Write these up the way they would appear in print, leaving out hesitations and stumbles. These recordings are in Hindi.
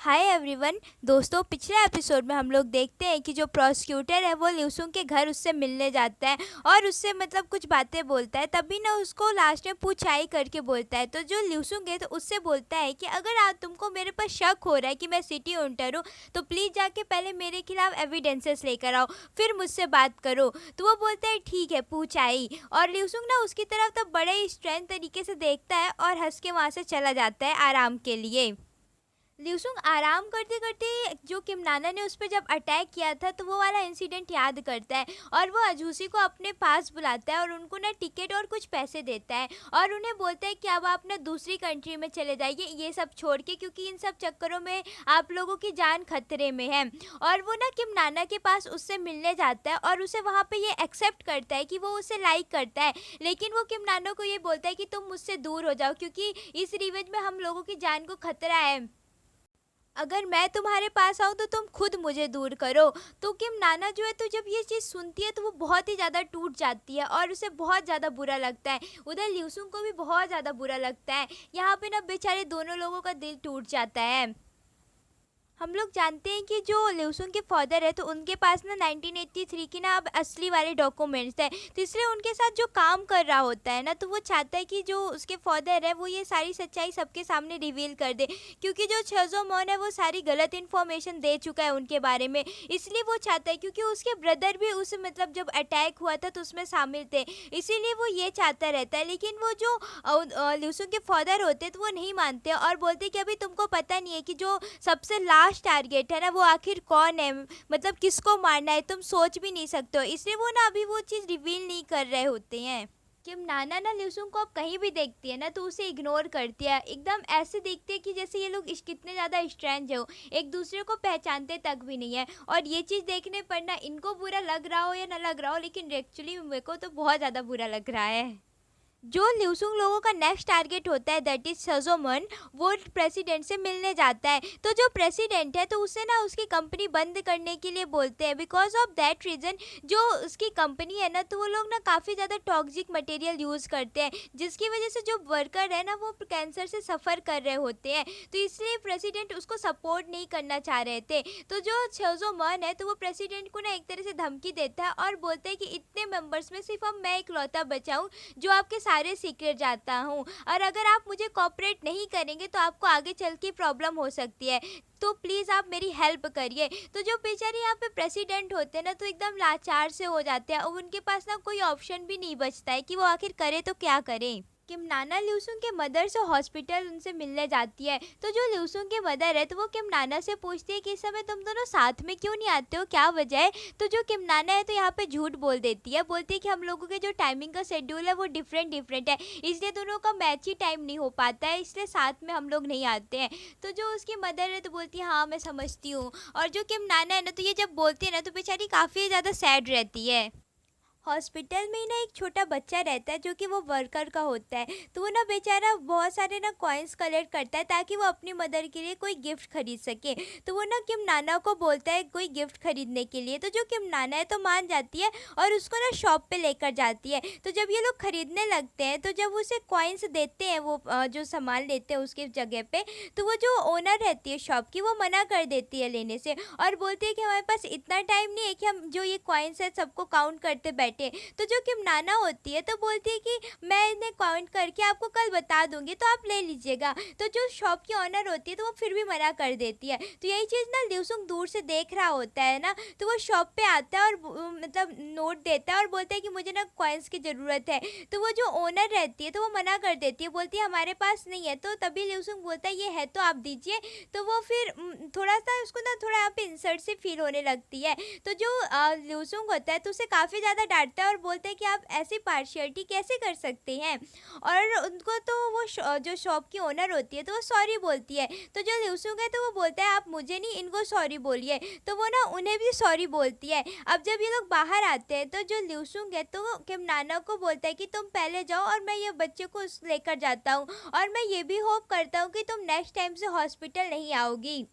Hi everyone. दोस्तों, पिछले एपिसोड में हम लोग देखते हैं कि जो प्रोसिक्यूटर है वो ल्यूसुंग के घर उससे मिलने जाता है और उससे मतलब कुछ बातें बोलता है। तभी ना उसको लास्ट में पूछाई करके बोलता है। तो जो ल्यूसुंग है तो उससे बोलता है कि अगर आप तुमको मेरे पर शक हो रहा है कि मैं सिटी ओनर हूँ तो प्लीज़ जाके पहले मेरे खिलाफ एविडेंसेस लेकर आओ, फिर मुझसे बात करो। तो वो बोलता है ठीक है, पूछाई। और ल्यूसुंग ना उसकी तरफ तो बड़े ही स्ट्रेंथ तरीके से देखता है और हंस के वहाँ से चला जाता है आराम के लिए। ल्यूसुंग आराम करते करते जो किमनाना ने उस पर जब अटैक किया था तो वो वाला इंसिडेंट याद करता है और वो अजूसी को अपने पास बुलाता है और उनको ना टिकट और कुछ पैसे देता है और उन्हें बोलता है कि अब आप ना दूसरी कंट्री में चले जाइए ये सब छोड़ के, क्योंकि इन सब चक्करों में आप लोगों की जान खतरे में है। और वो ना किमनाना के पास उससे मिलने जाता है और उसे वहाँ पे ये एक्सेप्ट करता है कि वो उसे लाइक करता है, लेकिन वो किमनाना को ये बोलता है कि तुम मुझसे दूर हो जाओ क्योंकि इस रिवेंज में हम लोगों की जान को खतरा है। अगर मैं तुम्हारे पास आऊँ तो तुम खुद मुझे दूर करो। तो किम नाना जो है तो जब ये चीज़ सुनती है तो वो बहुत ही ज़्यादा टूट जाती है और उसे बहुत ज़्यादा बुरा लगता है। उधर ल्यूसुंग को भी बहुत ज़्यादा बुरा लगता है। यहाँ पे ना बेचारे दोनों लोगों का दिल टूट जाता है। हम लोग जानते हैं कि जो ल्यूसुंग के फादर है तो उनके पास ना 1983 की ना अब असली वाले डॉक्यूमेंट्स है, तो इसलिए उनके साथ जो काम कर रहा होता है ना तो वो चाहता है कि जो उसके फादर है वो ये सारी सच्चाई सबके सामने रिवील कर दे, क्योंकि जो छेजो मॉन है वो सारी गलत इन्फॉर्मेशन दे चुका है उनके बारे में। इसलिए वो चाहता है, क्योंकि उसके ब्रदर भी उस मतलब जब अटैक हुआ था तो उसमें शामिल थे, इसीलिए वो ये चाहता रहता है। लेकिन वो जो ल्यूसुंग के फादर होते तो वो नहीं मानते और बोलते कि अभी तुमको पता नहीं है कि जो सबसे लास्ट टारगेट है ना वो आखिर कौन है, मतलब किसको मारना है, तुम सोच भी नहीं सकते हो। इसलिए वो ना अभी वो चीज़ रिवील नहीं कर रहे होते हैं। किम नाना ना ल्यूसुंग को अब कहीं भी देखती है ना तो उसे इग्नोर करती है, एकदम ऐसे देखती है कि जैसे ये लोग कितने ज़्यादा स्ट्रेंज हो, एक दूसरे को पहचानते तक भी नहीं है। और ये चीज़ देखने पर ना इनको बुरा लग रहा हो या ना लग रहा हो, लेकिन एक्चुअली मेरे को तो बहुत ज़्यादा बुरा लग रहा है। जो ल्यूसुंग लोगों का नेक्स्ट टारगेट होता है दैट इज सजोमन, वो प्रेसिडेंट से मिलने जाता है। तो जो प्रेसिडेंट है तो उसे ना उसकी कंपनी बंद करने के लिए बोलते हैं। बिकॉज ऑफ दैट रीज़न जो उसकी कंपनी है ना तो वो लोग ना काफ़ी ज़्यादा टॉक्सिक मटेरियल यूज़ करते हैं, जिसकी वजह से जो वर्कर है ना वो कैंसर से सफ़र कर रहे होते हैं। तो इसलिए प्रेसिडेंट उसको सपोर्ट नहीं करना चाह रहे थे। तो जो छेजो मन है तो वो प्रेसिडेंट को ना एक तरह से धमकी देता है और बोलता है कि इतने मेंबर्स में सिर्फ अब मैं इकलौता बचा हूँ जो आपके सारे सीक्रेट जानता हूँ, और अगर आप मुझे कोऑपरेट नहीं करेंगे तो आपको आगे चल के प्रॉब्लम हो सकती है, तो प्लीज़ आप मेरी हेल्प करिए। तो जो बेचारे यहाँ पे प्रेसिडेंट होते हैं ना तो एकदम लाचार से हो जाते हैं और उनके पास ना कोई ऑप्शन भी नहीं बचता है कि वो आखिर करे तो क्या करें। किम नाना ल्यूसुंग के मदर से हॉस्पिटल उनसे मिलने जाती है। तो जो ल्यूसुंग की मदर है तो वो किम नाना से पूछती है कि इस समय तुम दोनों साथ में क्यों नहीं आते हो, क्या वजह है। तो जो किम नाना है तो यहाँ पे झूठ बोल देती है, बोलती है कि हम लोगों के जो टाइमिंग का शेड्यूल है वो डिफरेंट डिफरेंट है, इसलिए दोनों का मैच ही टाइम नहीं हो पाता है, इसलिए साथ में हम लोग नहीं आते हैं। तो जो उसकी मदर है तो बोलती है हाँ मैं समझती हूँ। और जो किम नाना है ना तो ये जब बोलती है ना तो बेचारी काफ़ी ज़्यादा सैड रहती है। हॉस्पिटल में ही ना एक छोटा बच्चा रहता है जो कि वो वर्कर का होता है। तो वो ना बेचारा बहुत सारे ना कॉइन्स कलेक्ट करता है ताकि वो अपनी मदर के लिए कोई गिफ्ट खरीद सके। तो वो ना किम नाना को बोलता है कोई गिफ्ट खरीदने के लिए, तो जो किम नाना है तो मान जाती है और उसको ना शॉप पे लेकर जाती है। तो जब ये लोग खरीदने लगते हैं तो जब उसे कॉइन्स देते हैं वो जो सामान लेते हैं उसके जगह पे, तो वो जो ओनर रहती है शॉप की वो मना कर देती है लेने से और बोलती है कि हमारे पास इतना टाइम नहीं है कि हम जो ये कॉइन्स है सबको काउंट करते बैठे। तो जो किम नाना होती है तो बोलती है कि मैं इन्हें काउंट करके आपको कल बता दूंगी तो आप ले लीजिएगा। तो जो शॉप की ऑनर होती है तो वो फिर भी मना कर देती है। तो यही चीज़ ना ल्यूसुंग दूर से देख रहा होता है ना, तो वो शॉप पे आता है और मतलब नोट देता है और बोलता है कि मुझे ना कॉइन्स की ज़रूरत है। तो वो जो ओनर रहती है तो वो मना कर देती है, बोलती है हमारे पास नहीं है। तो तभी ल्यूसुंग बोलता है ये है तो आप दीजिए। तो वो फिर थोड़ा सा उसको ना थोड़ा यहाँ पे इंसल्ट से फील होने लगती है। तो जो ल्यूसुंग होता है तो उसे काफ़ी ज़्यादा डांटता है और बोलता है कि आप ऐसी पार्शियलिटी कैसे कर सकते हैं। और उनको तो वो जो शॉप की ओनर होती है तो वो सॉरी बोलती है। तो जो ल्यूसुंग है तो वो बोलता है आप मुझे नहीं इनको सॉरी बोलिए। तो वो ना उन्हें भी सॉरी बोलती है। अब जब ये लोग बाहर आते हैं तो जो ल्यूसुंग है तो वो किम नाना को बोलता है कि तुम पहले जाओ और मैं ये बच्चे को लेकर जाता हूँ, और मैं ये भी होप करता हूँ कि तुम नेक्स्ट टाइम से हॉस्पिटल नहीं आओगी।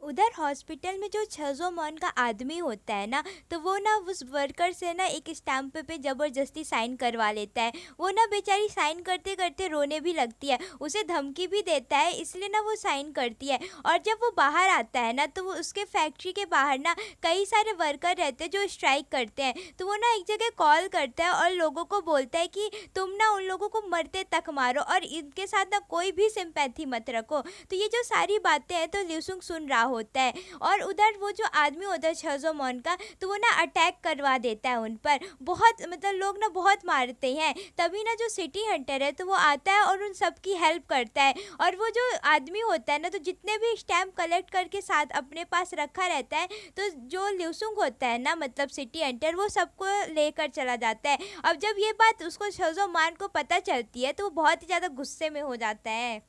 उधर हॉस्पिटल में जो छजो मॉन का आदमी होता है ना, तो वो ना उस वर्कर से ना एक स्टैम्प पे ज़बरदस्ती साइन करवा लेता है। वो ना बेचारी साइन करते करते रोने भी लगती है, उसे धमकी भी देता है, इसलिए ना वो साइन करती है। और जब वो बाहर आता है ना, तो वो उसके फैक्ट्री के बाहर ना कई सारे वर्कर रहते हैं जो स्ट्राइक करते हैं। तो वो ना एक जगह कॉल करता है और लोगों को बोलता है कि तुम ना उन लोगों को मरते तक मारो और इनके साथ ना कोई भी सिंपैथी मत रखो। तो ये जो सारी बातें हैं तो ल्यूसुंग सुन रहा होता है। और उधर वो जो आदमी होता है छजोमोन का, तो वो ना अटैक करवा देता है उन पर। बहुत मतलब लोग ना बहुत मारते हैं। तभी ना जो सिटी हंटर है तो वो आता है और उन सबकी हेल्प करता है। और वो जो आदमी होता है ना, तो जितने भी स्टैम्प कलेक्ट करके साथ अपने पास रखा रहता है, तो जो ल्यूसुंग होता है ना, मतलब सिटी हंटर, वो सबको लेकर चला जाता है। अब जब ये बात उसको छजोमान को पता चलती है तो वो बहुत ही ज़्यादा गुस्से में हो जाता है।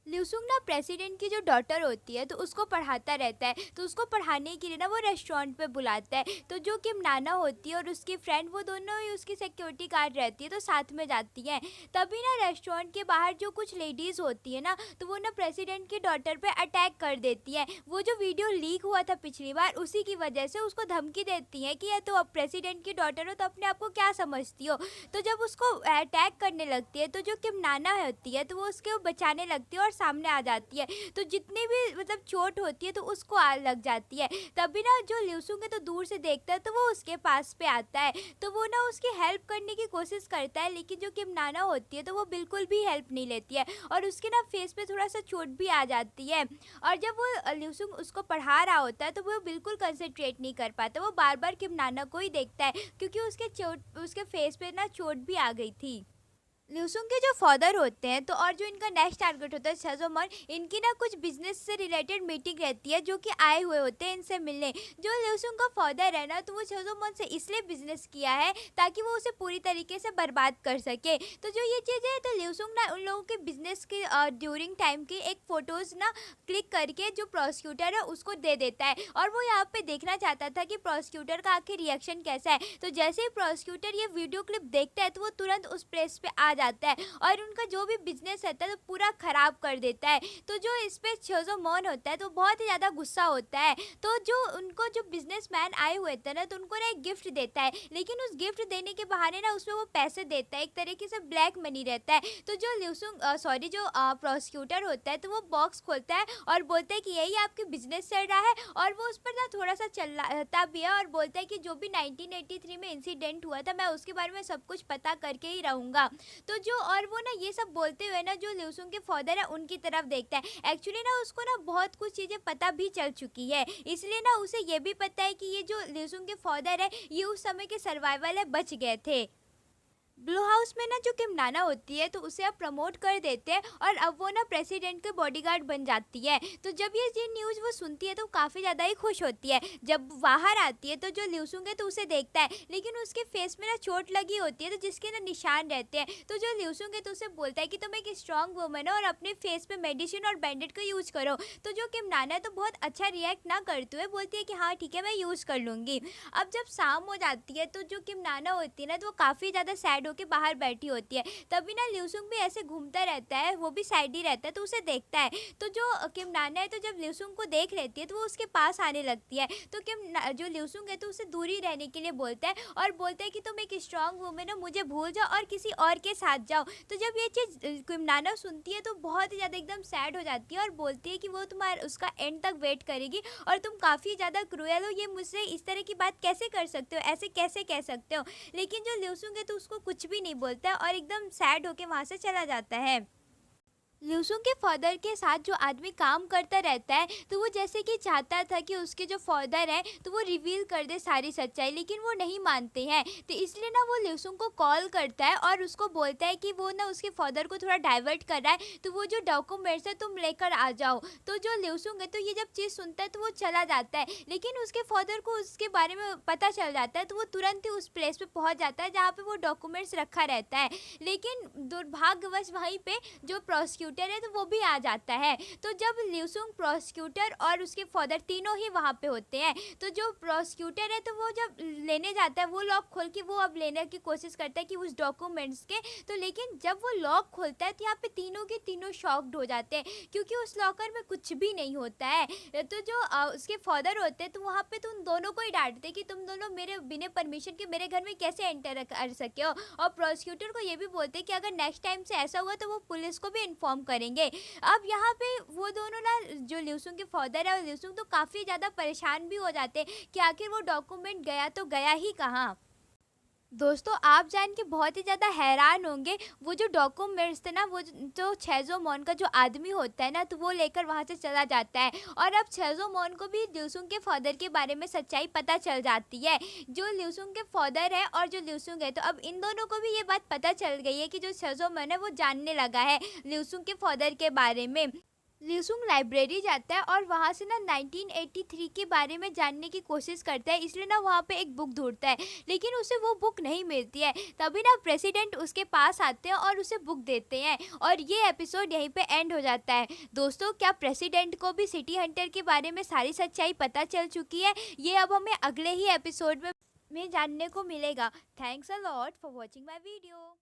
ल्यूसुंग ना प्रेसिडेंट की जो डॉटर होती है तो उसको पढ़ाता रहता है। तो उसको पढ़ाने के लिए ना वो रेस्टोरेंट पे बुलाता है। तो जो किम नाना होती है और उसकी फ्रेंड, वो दोनों ही उसकी सिक्योरिटी गार्ड रहती है, तो साथ में जाती हैं। तभी ना रेस्टोरेंट के बाहर जो कुछ लेडीज़ होती है ना, तो वो ना प्रेसिडेंट की डॉटर पे अटैक कर देती है। वो जो वीडियो लीक हुआ था पिछली बार, उसी की वजह से उसको धमकी देती हैं कि या तो अब प्रेसिडेंट की डॉटर हो तो अपने आप को क्या समझती हो। तो जब उसको अटैक करने लगती है तो जो किम नाना होती है तो वो उसके बचाने लगती है और सामने आ जाती है। तो जितनी भी मतलब चोट होती है तो उसको लग जाती है। तभी ना जो ल्यूसुंग है तो दूर से देखता है, तो वो उसके पास पे आता है। तो वो ना उसकी हेल्प करने की कोशिश करता है, लेकिन जो किम नाना होती है तो वो बिल्कुल भी हेल्प नहीं लेती है और उसके ना फेस पे थोड़ा सा चोट भी आ जाती है। और जब वो ल्यूसुंग उसको पढ़ा रहा होता है तो वो बिल्कुल कंसंट्रेट नहीं कर पाता, वो बार बार किम नाना को ही देखता है, क्योंकि उसके फेस पे ना चोट भी आ गई थी। ल्यूसुंग के जो फादर होते हैं, तो और जो इनका नेक्स्ट टारगेट होता है छजोमन, इनकी ना कुछ बिजनेस से रिलेटेड मीटिंग रहती है, जो कि आए हुए होते हैं इनसे मिलने। जो ल्यूसुंग का फादर है ना, तो वो छजोमन से इसलिए बिजनेस किया है ताकि वो उसे पूरी तरीके से बर्बाद कर सके। तो जो ये चीज़ है, तो ल्यूसुंग ना उन लोगों के बिजनेस के ड्यूरिंग टाइम की एक फ़ोटोज़ ना क्लिक करके जो प्रोसिक्यूटर है उसको दे देता है। और वो यहाँ पे देखना चाहता था कि प्रोसिक्यूटर का आखिर रिएक्शन कैसा है। तो जैसे ही प्रोसिक्यूटर ये वीडियो क्लिप देखता है तो वो तुरंत उस प्लेस पे आ जाता है और उनका जो भी बिजनेस रहता है तो पूरा खराब कर देता है। तो जो इस पे छजोमोन होता है तो बहुत ही ज़्यादा गुस्सा होता है। तो जो उनको जो बिजनेसमैन आए हुए थे ना, तो उनको ना एक गिफ्ट देता है, लेकिन उस गिफ्ट देने के बहाने ना उसमें वो पैसे देता है, एक तरीके से ब्लैक मनी रहता है। तो जो जो प्रोसिक्यूटर होता है, तो वो बॉक्स खोलता है और बोलता है कि यही आपके बिजनेस चल रहा है। और वो उस पर ना थोड़ा सा चलता भी है और बोलता है कि जो भी 1983 में इंसिडेंट हुआ था, मैं उसके बारे में सब कुछ पता करके ही रहूँगा। तो जो और वो ना ये सब बोलते हुए ना जो ल्यूसुंग के फादर है उनकी तरफ देखता है। एक्चुअली ना उसको ना बहुत कुछ चीज़ें पता भी चल चुकी है, इसलिए ना उसे ये भी पता है कि ये जो ल्यूसुंग के फादर है, ये उस समय के सर्वाइवल है, बच गए थे। ब्लू हाउस में ना जो किम नाना होती है तो उसे अब प्रमोट कर देते हैं और अब वो ना प्रेसिडेंट के बॉडीगार्ड बन जाती है। तो जब ये न्यूज़ वो सुनती है तो काफ़ी ज़्यादा ही खुश होती है। जब बाहर आती है तो जो ल्यूसुंग है तो उसे देखता है, लेकिन उसके फेस में ना चोट लगी होती है, तो जिसके ना निशान रहते हैं। तो जो ल्यूसुंग है तो उसे बोलता है कि तुम एक स्ट्रांग वुमन हो और अपने फेस पे मेडिसिन और बैंडेड का यूज़ करो। तो जो किम नाना है तो बहुत अच्छा रिएक्ट ना करते हुए बोलती है कि हाँ ठीक है, मैं यूज़ कर लूँगी। अब जब शाम हो जाती है तो जो किम नाना होती है ना, तो वो काफ़ी ज़्यादा सैड होकर बाहर बैठी होती है। तभी ना ल्यूसुंग भी ऐसे घूमता रहता है, वो भी साइड ही रहता है, तो उसे देखता है। तो जो किम नाना है तो जब ल्यूसुंग को देख लेती है तो वो उसके पास आने लगती है। तो जो ल्यूसुंग है तो उसे दूरी रहने के लिए बोलता है और बोलता है कि तुम एक स्ट्रांग वुमेन हो, मुझे भूल जाओ और किसी और के साथ जाओ। तो जब ये चीज़ किम नाना सुनती है तो बहुत ही ज़्यादा एकदम सैड हो जाती है और बोलती है कि वो तुम्हारा उसका एंड तक वेट करेगी और तुम काफ़ी ज़्यादा क्रूएल हो, ये मुझसे इस तरह की बात कैसे कर सकते हो, ऐसे कैसे कह सकते हो। लेकिन जो ल्यूसुंग है तो उसको कुछ भी नहीं बोलता है और एकदम सैड होके वहाँ से चला जाता है। ल्यूसुंग के फादर के साथ जो आदमी काम करता रहता है, तो वो जैसे कि चाहता था कि उसके जो फादर हैं तो वो रिवील कर दे सारी सच्चाई, लेकिन वो नहीं मानते हैं। तो इसलिए ना वो ल्यूसुंग को कॉल करता है और उसको बोलता है कि वो ना उसके फादर को थोड़ा डाइवर्ट कर रहा है, तो वो जो डॉक्यूमेंट्स है तुम लेकर आ जाओ। तो जो ल्यूसुंग है तो ये जब चीज़ सुनता है तो वो चला जाता है, लेकिन उसके फादर को उसके बारे में पता चल जाता है, तो वो तुरंत ही उस प्लेस पे पहुंच जाता है जहाँ पे वो डॉक्यूमेंट्स रखा रहता है। लेकिन दुर्भाग्यवश वहीं पे जो प्रोसिक्यूटर है तो वो भी आ जाता है। तो जब ल्यूसुंग, प्रोसिक्यूटर और उसके फादर तीनों ही वहाँ पे होते हैं, तो जो प्रोसिक्यूटर है तो वो जब लेने जाता है वो लॉक खोल के वो अब लेने की कोशिश करता है कि उस डॉक्यूमेंट्स के, तो लेकिन जब वो लॉक खोलता है तो यहाँ पे तीनों के तीनों शॉक्ड हो जाते हैं क्योंकि उस लॉकर में कुछ भी नहीं होता है। तो जो उसके फादर होते हैं तो वहाँ पे तो उन दोनों को ही डांटते हैं कि तुम दोनों मेरे बिना परमिशन के मेरे घर में कैसे एंटर कर सके हो, और प्रोसिक्यूटर को ये भी बोलते हैं कि अगर नेक्स्ट टाइम से ऐसा हुआ तो वो पुलिस को भी इन्फॉर्म करेंगे। अब यहाँ पे वो दोनों ना, जो ल्यूसुंग के फादर है और ल्यूसुंग, तो काफ़ी ज़्यादा परेशान भी हो जाते हैं कि आखिर वो डॉक्यूमेंट गया तो गया ही कहाँ। दोस्तों आप जान के बहुत ही ज़्यादा हैरान होंगे, वो जो डॉक्यूमेंट्स थे ना, वो जो छेजो मॉन का जो आदमी होता है ना, तो वो लेकर वहाँ से चला जाता है। और अब छेजो मॉन को भी ल्यूसुंग के फादर के बारे में सच्चाई पता चल जाती है। जो ल्यूसुंग के फादर है और जो ल्यूसुंग है, तो अब इन दोनों को भी ये बात पता चल गई है कि जो छेजो मॉन है वो जानने लगा है ल्यूसुंग के फादर के बारे में। ल्यूसुंग लाइब्रेरी जाता है और वहाँ से ना 1983 के बारे में जानने की कोशिश करता है, इसलिए ना वहाँ पे एक बुक ढूंढता है, लेकिन उसे वो बुक नहीं मिलती है। तभी ना प्रेसिडेंट उसके पास आते हैं और उसे बुक देते हैं, और ये एपिसोड यहीं पे एंड हो जाता है। दोस्तों क्या प्रेसिडेंट को भी सिटी हंटर के बारे में सारी सच्चाई पता चल चुकी है? ये अब हमें अगले ही एपिसोड में जानने को मिलेगा। Thanks a lot for watching my video.